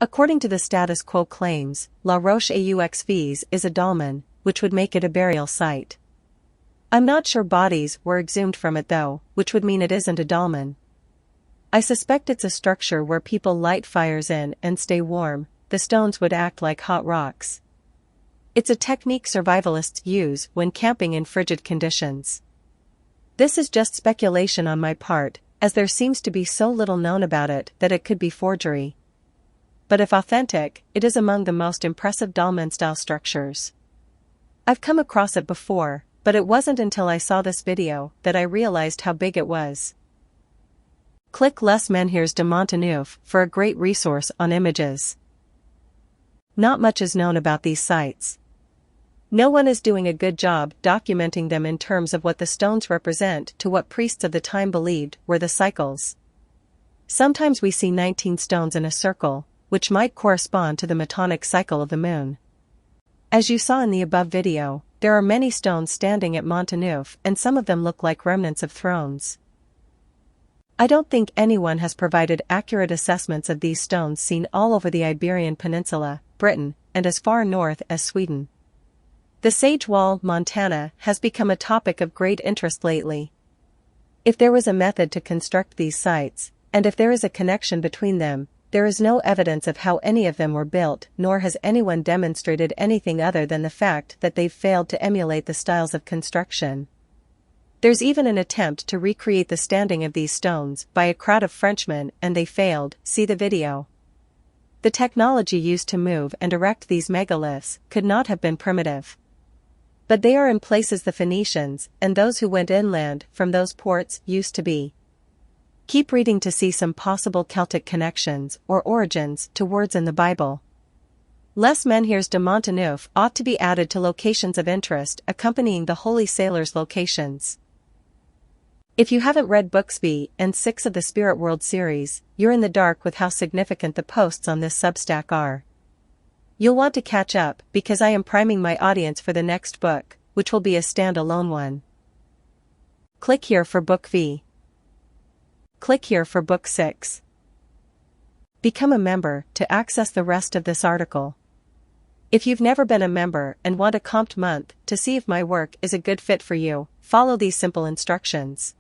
According to the status quo claims, La Roche-aux-Fils is a dolmen, which would make it a burial site. I'm not sure bodies were exhumed from it though, which would mean it isn't a dolmen. I suspect it's a structure where people light fires in and stay warm. The stones would act like hot rocks. It's a technique survivalists use when camping in frigid conditions. This is just speculation on my part, as there seems to be so little known about it that it could be forgery. But if authentic, it is among the most impressive dolmen-style structures. I've come across it before, but it wasn't until I saw this video that I realized how big it was. Click Les Menhirs de Montaneuf for a great resource on images. Not much is known about these sites. No one is doing a good job documenting them in terms of what the stones represent to what priests of the time believed were the cycles. Sometimes we see 19 stones in a circle, which might correspond to the metonic cycle of the moon. As you saw in the above video, there are many stones standing at Montaneuf and some of them look like remnants of thrones. I don't think anyone has provided accurate assessments of these stones seen all over the Iberian Peninsula, Britain, and as far north as Sweden. The Sage Wall, Montana, has become a topic of great interest lately. If there was a method to construct these sites, and if there is a connection between them, there is no evidence of how any of them were built, nor has anyone demonstrated anything other than the fact that they've failed to emulate the styles of construction. There's even an attempt to recreate the standing of these stones by a crowd of Frenchmen and they failed. See the video. The technology used to move and erect these megaliths could not have been primitive. But they are in places the Phoenicians and those who went inland from those ports used to be. Keep reading to see some possible Celtic connections or origins to words in the Bible. Les Menhirs de Montaneuf ought to be added to locations of interest accompanying the Holy Sailors locations. If you haven't read books 5 and 6 of the Spirit World series, you're in the dark with how significant the posts on this Substack are. You'll want to catch up because I am priming my audience for the next book, which will be a standalone one. Click here for Book 5. Click here for Book 6. Become a member to access the rest of this article. If you've never been a member and want a comped month to see if my work is a good fit for you, follow these simple instructions.